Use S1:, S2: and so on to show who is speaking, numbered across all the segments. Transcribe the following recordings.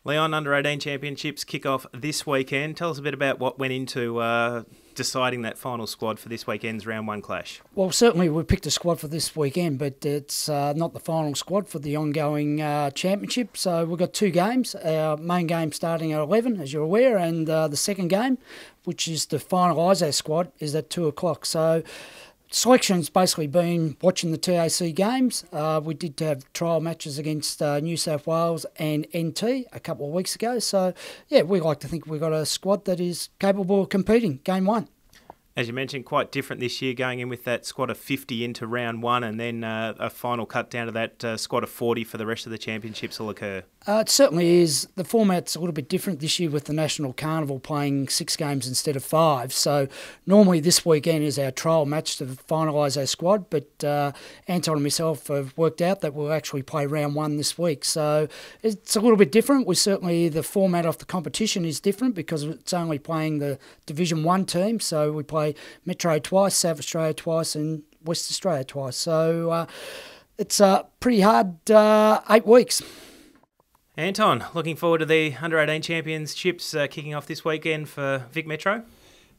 S1: Leon, Under-18 Championships kick off this weekend. Tell us a bit about what went into deciding that final squad for this weekend's round one clash.
S2: Well, certainly we picked a squad for this weekend, but it's not the final squad for the ongoing championship. So we've got two games. Our main game starting at 11, as you're aware, and the second game, which is to finalise our squad, is at 2 o'clock. So selection's basically been watching the TAC games. We did have trial matches against New South Wales and NT a couple of weeks ago. So, yeah, we like to think we've got a squad that is capable of competing game one.
S1: As you mentioned, quite different this year, going in with that squad of 50 into round one, and then a final cut down to that squad of 40 for the rest of the championships will occur.
S2: It certainly is. The format's a little bit different this year with the National Carnival playing 6 games instead of 5. So normally this weekend is our trial match to finalise our squad, but Anton and myself have worked out that we'll actually play round one this week. So it's a little bit different. The format of the competition is different because it's only playing the Division 1 team. So we play Metro twice, South Australia twice and West Australia twice. So it's a pretty hard 8 weeks.
S1: Anton, looking forward to the Under-18 Championships kicking off this weekend for Vic Metro?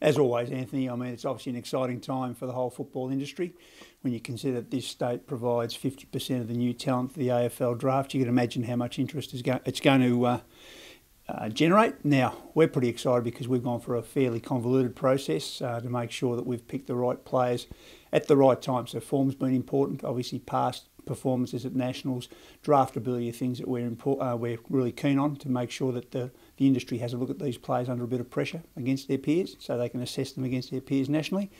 S3: As always, Anthony, I mean, it's obviously an exciting time for the whole football industry. When you consider that this state provides 50% of the new talent for the AFL draft, you can imagine how much interest it's going to generate. Now, we're pretty excited because we've gone for a fairly convoluted process to make sure that we've picked the right players at the right time. So form's been important, obviously past performances at nationals, draftability are things that we're really keen on to make sure that the industry has a look at these players under a bit of pressure against their peers so they can assess them against their peers nationally.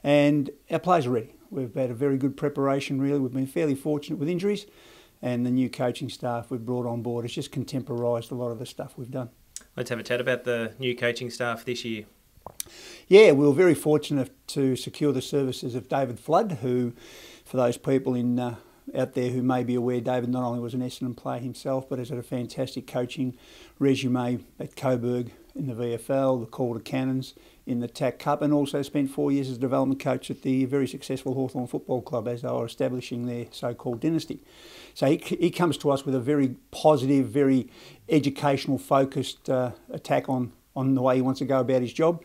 S3: And our players are ready. We've had a very good preparation really. We've been fairly fortunate with injuries, and the new coaching staff we've brought on board has just contemporised a lot of the stuff we've done.
S1: Let's have a chat about the new coaching staff this year.
S3: Yeah, we were very fortunate to secure the services of David Flood, who, for those people out there who may be aware, David not only was an Essendon player himself, but has had a fantastic coaching resume at Coburg in the VFL, the Calder Cannons in the TAC Cup, and also spent 4 years as a development coach at the very successful Hawthorn Football Club as they were establishing their so-called dynasty. So he comes to us with a very positive, very educational focused attack on the way he wants to go about his job.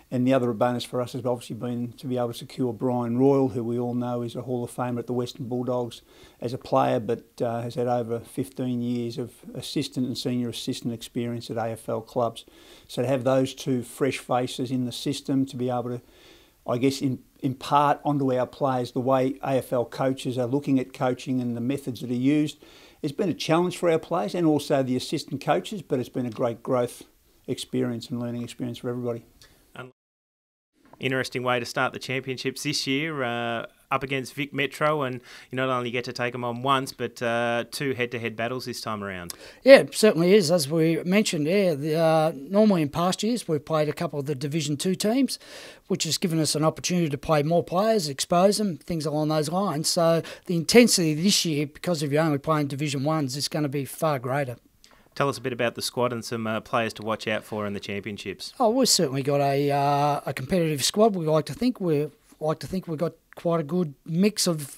S3: And the other bonus for us has obviously been to be able to secure Brian Royal, who we all know is a Hall of Famer at the Western Bulldogs as a player, but has had over 15 years of assistant and senior assistant experience at AFL clubs. So to have those two fresh faces in the system to be able to, I guess, impart onto our players the way AFL coaches are looking at coaching and the methods that are used, it's been a challenge for our players and also the assistant coaches, but it's been a great growth experience and learning experience for everybody.
S1: Interesting way to start the championships this year, up against Vic Metro, and you not only get to take them on once, but 2 head-to-head battles this time around.
S2: Yeah, it certainly is. As we mentioned, normally in past years we've played a couple of the Division 2 teams, which has given us an opportunity to play more players, expose them, things along those lines. So the intensity this year, because of you only playing Division 1s, is going to be far greater.
S1: Tell us a bit about the squad and some players to watch out for in the championships.
S2: Oh, we've certainly got a competitive squad. We like to think we've got quite a good mix of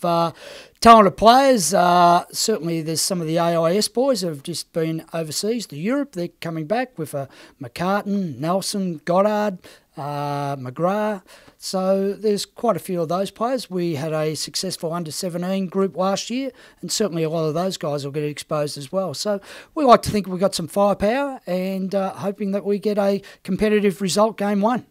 S2: talented players. Certainly, there's some of the AIS boys who have just been overseas to Europe. They're coming back with McCartan, Nelson, Goddard, McGrath. So there's quite a few of those players. We had a successful under-17 group last year, and certainly a lot of those guys will get exposed as well. So we like to think we've got some firepower and hoping that we get a competitive result game one.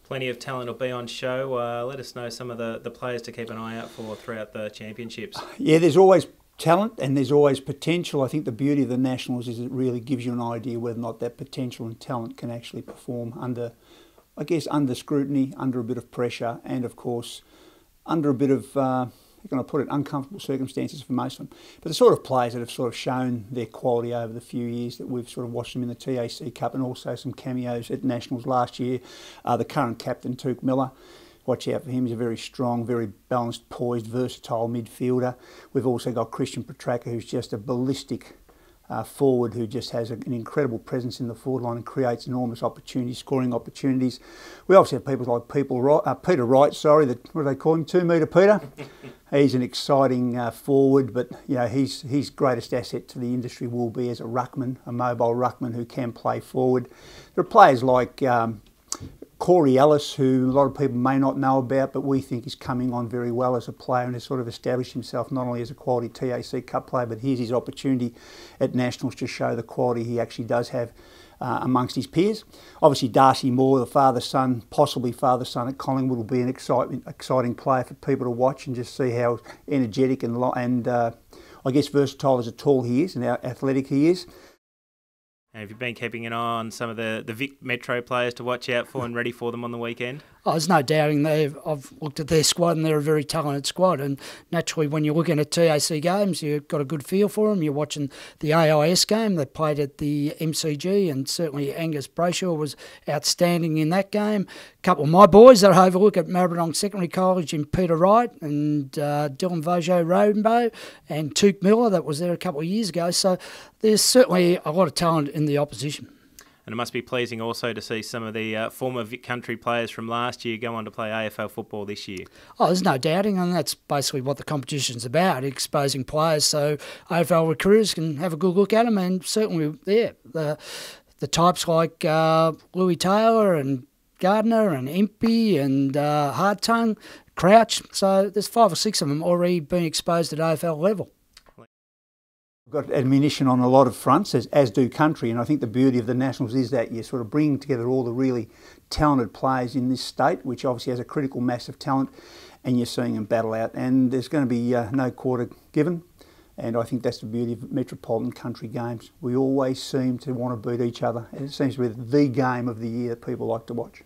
S1: Plenty of talent will be on show. Let us know some of the players to keep an eye out for throughout the championships.
S3: Yeah, there's always talent and there's always potential. I think the beauty of the Nationals is it really gives you an idea whether or not that potential and talent can actually perform under scrutiny, under a bit of pressure, and of course under a bit of, how can I put it, uncomfortable circumstances for most of them. But the sort of players that have sort of shown their quality over the few years that we've sort of watched them in the TAC Cup and also some cameos at Nationals last year, the current captain, Touk Miller. Watch out for him. He's a very strong, very balanced, poised, versatile midfielder. We've also got Christian Petracca, who's just a ballistic forward who just has an incredible presence in the forward line and creates enormous opportunities, scoring opportunities. We obviously have people like Peter Wright, what do they call him, 2 metre Peter? He's an exciting forward, but his greatest asset to the industry will be as a ruckman, a mobile ruckman who can play forward. There are players like Corey Ellis, who a lot of people may not know about, but we think is coming on very well as a player and has sort of established himself not only as a quality TAC Cup player, but here's his opportunity at Nationals to show the quality he actually does have amongst his peers. Obviously Darcy Moore, the father-son, possibly father-son at Collingwood, will be an exciting player for people to watch and just see how energetic and I guess versatile as a tall he is and how athletic he is.
S1: And have you been keeping an eye on some of the Vic Metro players to watch out for and ready for them on the weekend?
S2: Oh, there's no doubting I've looked at their squad and they're a very talented squad, and naturally when you're looking at TAC games you've got a good feel for them. You're watching the AIS game they played at the MCG, and certainly Angus Brayshaw was outstanding in that game. A couple of my boys that I overlook at Maribyrnong Secondary College in Peter Wright and Dylan Vojo Rodenbow and Tuke Miller that was there a couple of years ago, so there's certainly a lot of talent in the opposition.
S1: And it must be pleasing also to see some of the former Vic Country players from last year go on to play AFL football this year. Oh,
S2: there's no doubting, and that's basically what the competition's about, exposing players so AFL recruiters can have a good look at them. And certainly, the types like Louis Taylor and Gardner and Impey and Hardtongue, Crouch. So there's 5 or 6 of them already being exposed at AFL level.
S3: Got ammunition on a lot of fronts, as do Country, and I think the beauty of the Nationals is that you're sort of bringing together all the really talented players in this state, which obviously has a critical mass of talent, and you're seeing them battle out, and there's going to be no quarter given, and I think that's the beauty of Metropolitan Country games. We always seem to want to beat each other, and it seems to be the game of the year that people like to watch.